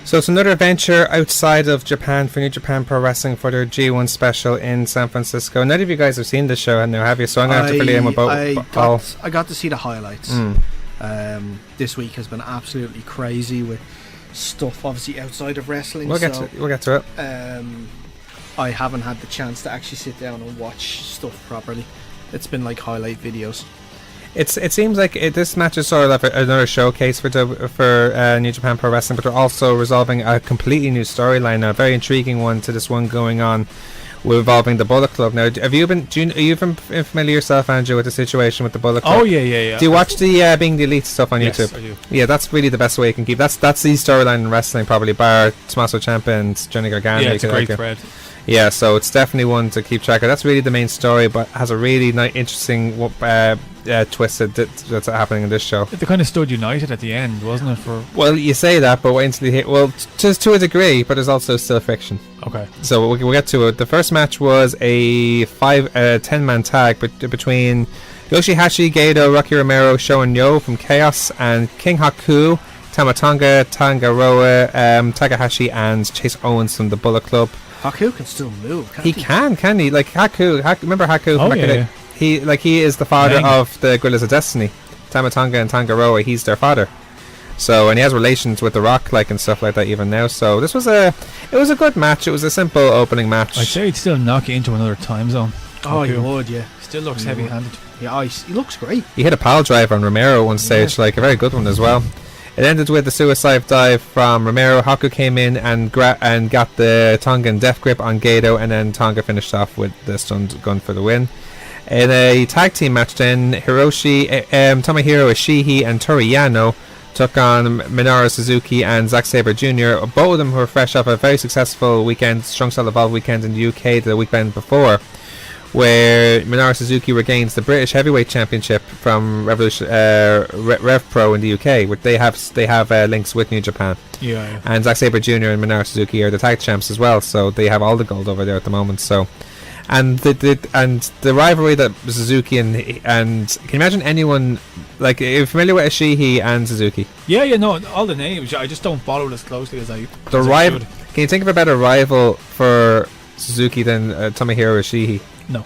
So it's another venture outside of Japan for New Japan Pro Wrestling for their G1 special in San Francisco. None of you guys have seen this show, now have you? So I'm going to have to fill you in with both. I got to see the highlights. This week has been absolutely crazy with stuff obviously outside of wrestling. We'll get to it. I haven't had the chance to actually sit down and watch stuff properly. It's been like highlight videos. It seems like this match is sort of like another showcase for New Japan Pro Wrestling, but they're also resolving a completely new storyline, a very intriguing one to this one going on involving the Bullet Club. Now, are you familiar yourself, Andrew, with the situation with the Bullet Club? Oh yeah. Do you watch the Being the Elite stuff on YouTube? Yes, I do. Yeah, that's really the best way you can keep. That's the storyline in wrestling, probably, bar Tommaso Ciampa and Johnny Gargano. Yeah, it's a great thread. Yeah, so it's definitely one to keep track of. That's really the main story, but has a really interesting twist that's happening in this show. They kind of stood united at the end, wasn't it? Well, you say that, but wait until you hear. Well, just to a degree, but there's also still friction. Okay. So we'll get to it. The first match was a 10-man tag between Yoshihashi, Gedo, Rocky Romero, Sho and Yo from Chaos, and King Haku, Tamatonga, Tangaroa, Takahashi, and Chase Owens from the Bullet Club. Haku can still move. He can he? Like Haku, remember Haku? Oh, yeah. He is the father of the Gorillas of Destiny. Tamatonga and Tangaroa, he's their father. So, and he has relations with The Rock, like, and stuff like that even now. So this was a good match. It was a simple opening match. I'd say he'd still knock you into another time zone. Oh, he would, yeah. Still looks heavy-handed. Yeah, he looks great. He hit a pile driver on Romero one stage, like a very good one as well. It ended with the suicide dive from Romero. Haku came in and got the Tongan death grip on Gedo, and then Tonga finished off with the stunned gun for the win. In a tag team match then, Tomohiro Ishii and Toru Yano took on Minoru Suzuki and Zack Sabre Jr. Both of them were fresh off a very successful weekend, Strong Style Evolved weekend in the UK the weekend before, where Minoru Suzuki regains the British Heavyweight Championship from Rev Pro in the UK, which they have links with New Japan. Yeah. And Zack Sabre Jr. and Minoru Suzuki are the tag champs as well, so they have all the gold over there at the moment. So, and the rivalry that Suzuki and can you imagine anyone, like, are you familiar with Ishii and Suzuki? Yeah, no, all the names. I just don't follow it as closely as I. Can you think of a better rival for Suzuki than Tomohiro Ishii? No.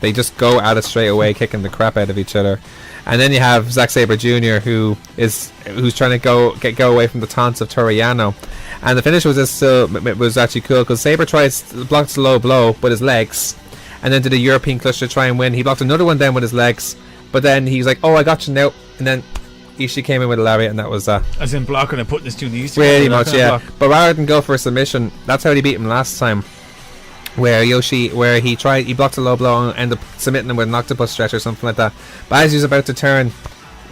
They just go at it straight away, kicking the crap out of each other. And then you have Zack Sabre Jr., who's trying to go away from the taunts of Toru Yano. And the finish was actually cool, because Sabre blocked a low blow with his legs, and then did a European clutch to try and win. He blocked another one then with his legs, but then he's like, "Oh, I got you now," and then Ishii came in with a lariat, and that was that. As in blocking and putting his two knees together. Pretty much, yeah. But rather than go for a submission, that's how he beat him last time. Where he blocked a low blow and ended up submitting him with an octopus stretch or something like that. But as he was about to turn,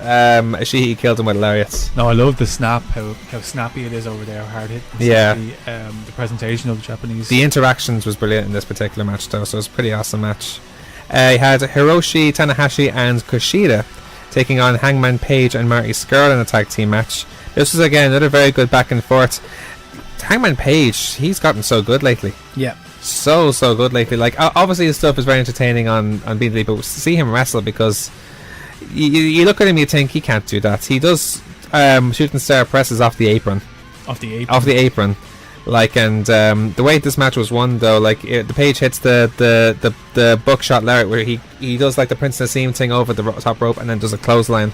Ishii killed him with lariats. No, I love the snap, how snappy it is over there, how hard hit. Yeah. The presentation of the Japanese. The interactions was brilliant in this particular match, though, so it was a pretty awesome match. He had Hiroshi Tanahashi and Kushida taking on Hangman Page and Marty Scurll in a tag team match. This was, again, another very good back and forth. Hangman Page, he's gotten so good lately. Yeah. So good lately. Like, obviously his stuff is very entertaining on BD, but see him wrestle, because you look at him, you think he can't do that. He does shooting star presses off the apron. Off the apron. Like, and the way this match was won, though, like, the Page hits the buckshot lariat, where he does like the Princess Seam thing over the top rope, and then does a clothesline.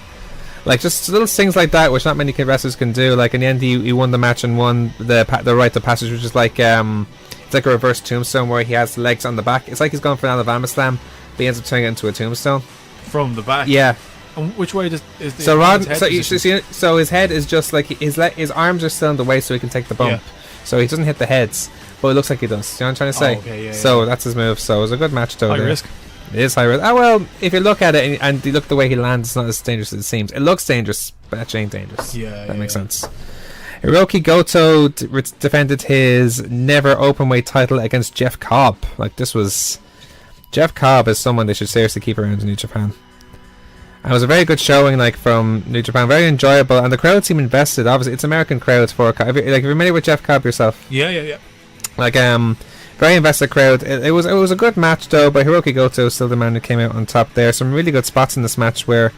Like, just little things like that, which not many wrestlers can do. Like, in the end, he won the match and won the right to passage, which is like it's like a reverse tombstone where he has the legs on the back. It's like he's going for an Alabama slam, but he ends up turning it into a tombstone from the back. Yeah. And which way is the so his head is just like his arms are still in the way, so he can take the bump. Yeah. So he doesn't hit the heads, but it looks like he does. You know what I'm trying to say? Oh, okay, yeah, so that's his move. So it was a good match, though. High risk. It is high risk. Well, if you look at it and you look the way he lands, it's not as dangerous as it seems. It looks dangerous, but actually ain't dangerous. Yeah, that makes sense. Hiroki Goto defended his never openweight title against Jeff Cobb. Like, this was... Jeff Cobb is someone they should seriously keep around in New Japan. And it was a very good showing, like, from New Japan. Very enjoyable, and the crowd seemed invested. Obviously, it's American crowds for... Like, if you're familiar with Jeff Cobb yourself. Yeah. Like, very invested crowd. It was a good match, though, but Hiroki Goto is still the man who came out on top there. Some really good spots in this match where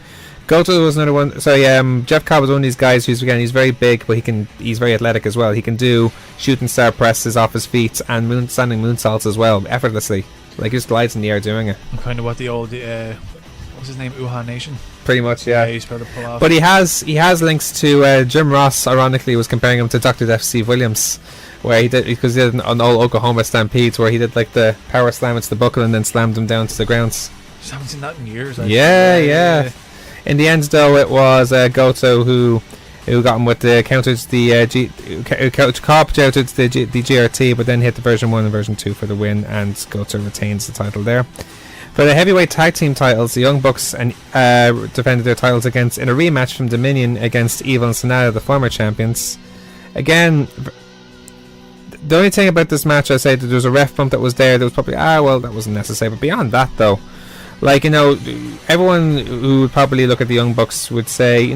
Goto was another one. So Jeff Cobb was one of these guys who's he's very big, but he's very athletic as well. He can do shooting star presses off his feet and standing moonsaults as well, effortlessly. Like he just glides in the air doing it. And kind of what the old what's his name, Uha Nation. Pretty much, yeah. He's trying to pull off. But he has links to Jim Ross. Ironically, was comparing him to Dr. Death Steve Williams, where he did an old Oklahoma Stampedes where he did like the power slam into the buckle and then slammed him down to the ground. Just haven't seen that in years. Yeah. In the end, though, it was Goto who got him with the counters. Cobb countered the GRT, but then hit the version 1 and version 2 for the win, and Goto retains the title there. For the heavyweight tag team titles, the Young Bucks defended their titles in a rematch from Dominion against Evil and Sonata, the former champions. Again, the only thing about this match, I say that there was a ref bump that was there. That was probably that wasn't necessary. But beyond that, though. Like, everyone who would probably look at the Young Bucks would say,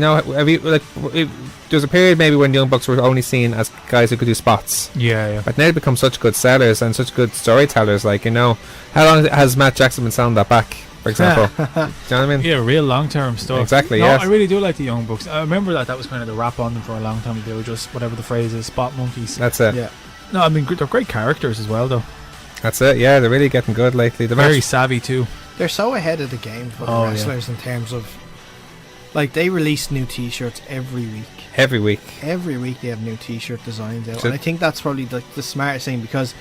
there's a period maybe when Young Bucks were only seen as guys who could do spots. Yeah. But now they've become such good sellers and such good storytellers. Like, how long has Matt Jackson been selling that back, for example? Do you know what I mean? Yeah, real long-term stuff. Exactly, no, yes. I really do like the Young Bucks. I remember that was kind of the rap on them for a long time. They were just, whatever the phrase is, spot monkeys. That's it. Yeah. No, I mean, they're great characters as well, though. That's it, yeah. They're really getting good lately. Very savvy, too. They're so ahead of the game for the wrestlers in terms of, like, they release new T-shirts every week. Every week they have new T-shirt designs out, and I think that's probably the smartest thing, because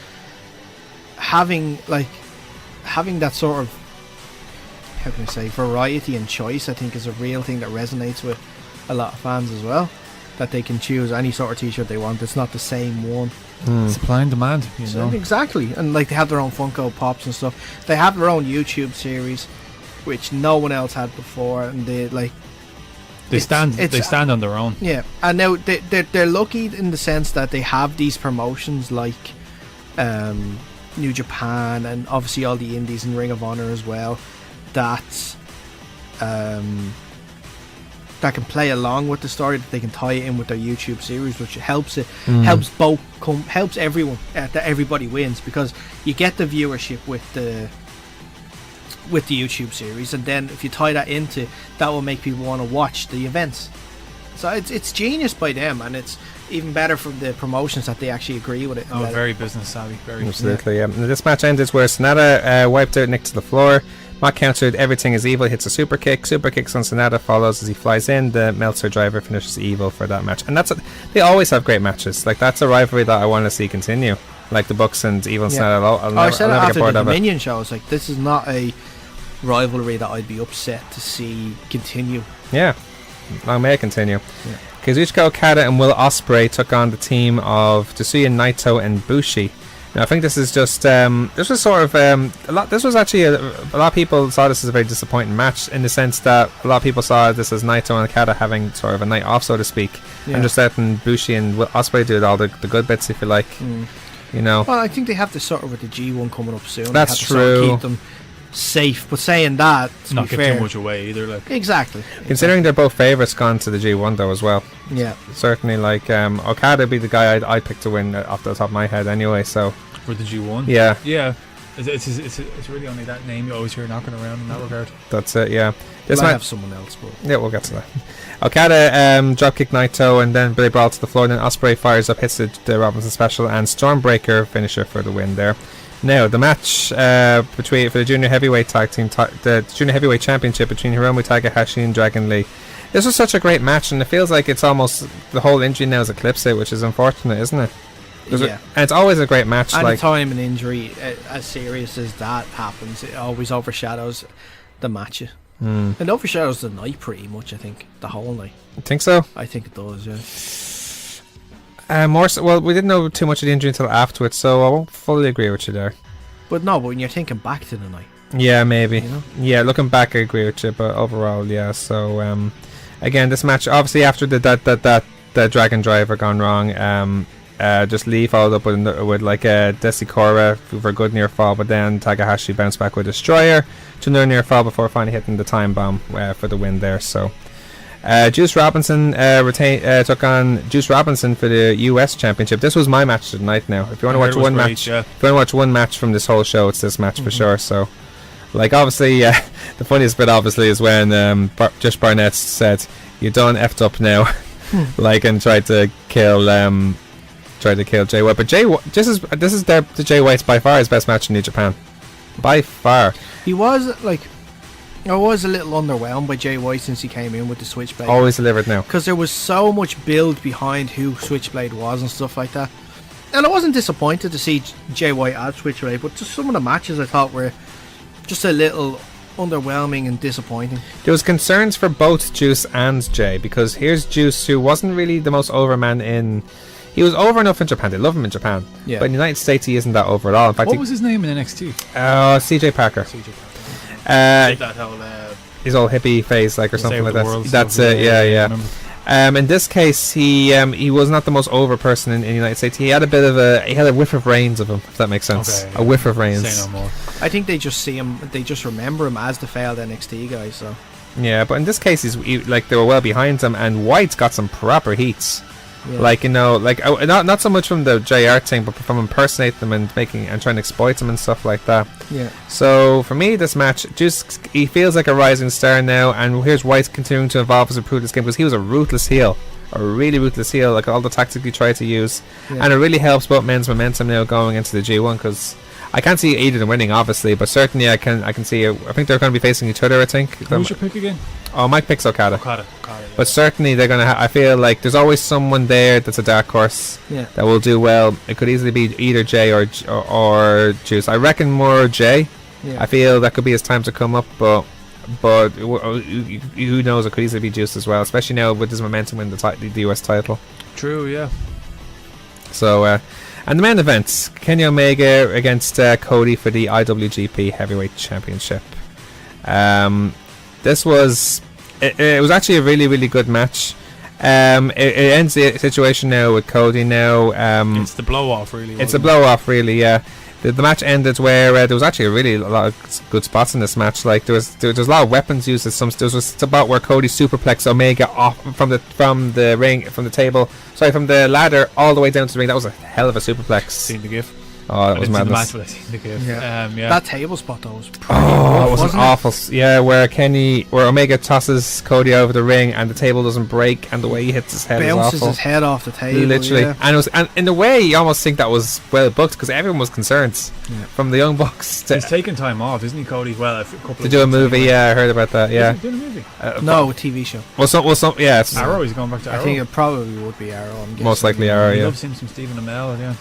having that sort of, how can I say, variety and choice, I think is a real thing that resonates with a lot of fans as well. That they can choose any sort of T-shirt they want. It's not the same one. Supply and demand, Exactly. And like, they have their own Funko Pops and stuff. They have their own YouTube series, which no one else had before, and they stand on their own. Yeah, and now they're lucky in the sense that they have these promotions like New Japan, and obviously all the indies and Ring of Honor as well, that can play along with the story, that they can tie it in with their YouTube series, which helps helps everyone, that everybody wins, because you get the viewership with the YouTube series, and then if you tie that into, that will make people want to watch the events. So it's genius by them, and it's even better from the promotions that they actually agree with it. Very business savvy. Very absolutely. Yeah. This match ended where Sonata wiped out Nick to the floor. Matt countered Everything Is Evil, hits a super kicks on Sonata, follows as he flies in. The Meltzer driver finishes Evil for that match, and they always have great matches. Like, that's a rivalry that I want to see continue. Like the Bucks and Evil and Sonata. I'll never get bored of it. The Dominion shows, like, this is not a rivalry that I'd be upset to see continue. Yeah, long may it continue. Yeah. Kazuchika Okada and Will Ospreay took on the team of Tetsuya Naito and Bushi. Now, I think this is just this was sort of a lot of people saw this as a very disappointing match, in the sense that a lot of people saw this as Naito and Okada having sort of a night off, so to speak, and just letting Bushi and Ospreay do all the good bits, if you like. Well, I think they have to sort of with the G1 coming up soon. That's true. To sort of keep them safe, but saying that, to not be give fair, too much away either. Like, exactly. Considering they're both favourites gone to the G1 though as well. Yeah, certainly. Like Okada would be the guy I'd pick to win off the top of my head anyway. So for the G1, yeah. It's really only that name you always hear knocking around in that regard. That's it. Yeah. This might have someone else, but yeah, we'll get to that. Okada dropkick Naito, and then Billy Brawl to the floor. And then Ospreay fires up, hits the Robinson special, and Stormbreaker finisher for the win there. Now the match for the junior heavyweight tag team, the junior heavyweight championship between Hiromu Takahashi and Dragon Lee. This was such a great match, and it feels like it's almost the whole injury now has eclipsed it, which is unfortunate, isn't it? And it's always a great match. Any time an injury as serious as that happens, it always overshadows the match. It overshadows the night pretty much, I think. The whole night. You think so? I think it does, yeah. More so, well, we didn't know too much of the injury until afterwards, so I won't fully agree with you there. But no, but when you're thinking back to the night. Yeah, maybe. You know? Yeah, looking back, I agree with you, but overall, yeah. So, again, this match, obviously after the Dragon Driver gone wrong, just Lee followed up with like a Desikora for a good near fall, but then Takahashi bounced back with Destroyer to another near fall before finally hitting the time bomb for the win there. So Juice Robinson took on Juice Robinson for the US Championship. This was my match tonight. Now, if you want to watch one match, if you want to watch one match from this whole show, it's this match for sure. So Like, obviously, the funniest bit, obviously, is when Josh Barnett said, "You're done, effed up now," like, and tried to kill Jay White. But this is the Jay White's by far his best match in New Japan, by far. He was like, I was a little underwhelmed by Jay White since he came in with the Switchblade. Always delivered now, because there was so much build behind who Switchblade was and stuff like that. And I wasn't disappointed to see Jay White add Switchblade, but just some of the matches I thought were just a little underwhelming and disappointing. There was concerns for both Juice and Jay, because here's Juice, who wasn't really the most over man in. He was over enough in Japan. They love him in Japan. Yeah. But in the United States, he isn't that over at all. In fact, what was his name in NXT? CJ Parker. That whole his old hippie face, like, or something like that. That's stuff, it. Yeah. In this case, he was not the most over person in the United States. He had a whiff of Reigns of him, if that makes sense. Okay, a whiff of Reigns. Say no more. I think they just see him. They just remember him as the failed NXT guy. So yeah, but in this case, like, they were well behind him, and White's got some proper heats. Yeah. Like, not so much from the JR thing, but from impersonating them and trying to exploit them and stuff like that. Yeah. So for me, this match, he feels like a rising star now, and here's White continuing to evolve as a improve this game, because he was a ruthless heel, a really ruthless heel. Like, all the tactics he tried to use, and it really helps both men's momentum now going into the G1, because I can't see either of them winning, obviously, but certainly I can see. I think they're going to be facing each other. I think. Who's your pick again? Oh, Mike picks Okada. Yeah. But certainly they're going to. I feel like there's always someone there that's a dark horse that will do well. It could easily be either Jay or Juice. I reckon more Jay. Yeah. I feel that could be his time to come up, but who knows? It could easily be Juice as well, especially now with his momentum in the US title. True. Yeah. So. And the main events, Kenny Omega against Cody for the IWGP Heavyweight Championship. This was it was actually a really, really good match. It ends the situation now with Cody now. It's the blow off, really. It's a blow off, really. Yeah. The match ended where there was actually a lot of good spots in this match. Like, there was a lot of weapons used. There was a spot where Cody superplexed Omega off from the ring, from the ladder all the way down to the ring. That was a hell of a superplex. Seen the gif. Oh, that was madness. That table spot though was pretty it was awful. Yeah, where Omega tosses Cody over the ring and the table doesn't break, and the way he hits his head bounces is awful. His head off the table, literally. And in a way, you almost think that was well booked, because everyone was concerned from the Young Bucks. He's taking time off, isn't he, Cody? Well, to do a movie. Anyway. Yeah, I heard about that. Yeah, is he doing a movie? No, a TV show. Yeah, Arrow. He's going back to Arrow. I think it probably would be Arrow. I'm most likely Arrow. I Yeah. love seeing some Stephen Amell. Yeah.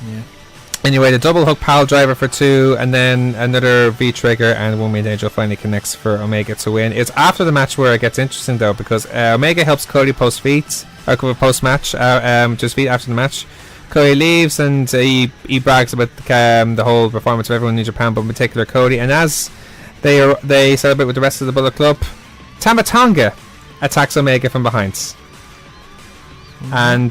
Anyway, the double hook pile driver for 2, and then another V-trigger, and One Winged Angel finally connects for Omega to win. It's after the match where it gets interesting, though, because Omega helps Cody post-match, just feet after the match. Cody leaves, and he brags about the whole performance of everyone in New Japan, but in particular Cody. And as they celebrate with the rest of the Bullet Club, Tama Tonga attacks Omega from behind. And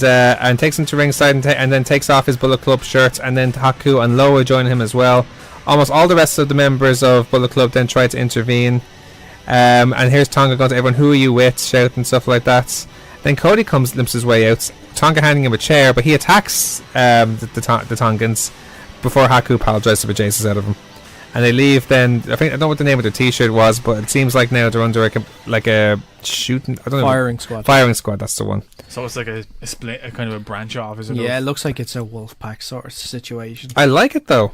takes him to ringside, and then takes off his Bullet Club shirt, and then Haku and Loa join him as well. Almost all the rest of the members of Bullet Club then try to intervene, and here's Tonga going to everyone, "Who are you with?" shouting stuff like that. Then Cody limps his way out, Tonga handing him a chair, but he attacks the Tongans before Haku apologizes for chases out of him. And they leave. Then I don't know what the name of their T-shirt was, but it seems like now they're under a shooting. I don't know. Firing squad. Firing squad. That's the one. So it's like a split, a kind of a branch off, is it? Yeah, it looks like it's a Wolfpack sort of situation. I like it though,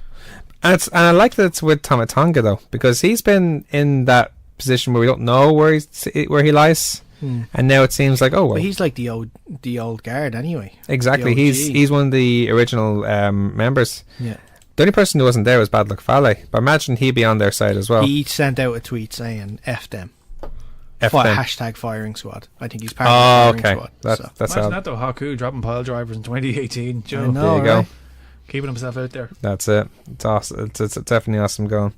and I like that it's with Tama Tonga though, because he's been in that position where we don't know where he lies, and now it seems like well, he's like the old guard anyway. Exactly. He's one of the original members. Yeah. The only person who wasn't there was Bad Luck Fale, but imagine he'd be on their side as well. He sent out a tweet saying "F them." F them. Hashtag firing squad. I think he's part of the firing squad. That's imagine that though, Haku dropping pile drivers in 2018. Joe. I know, there you go. Keeping himself out there. That's it. It's awesome. It's definitely awesome going.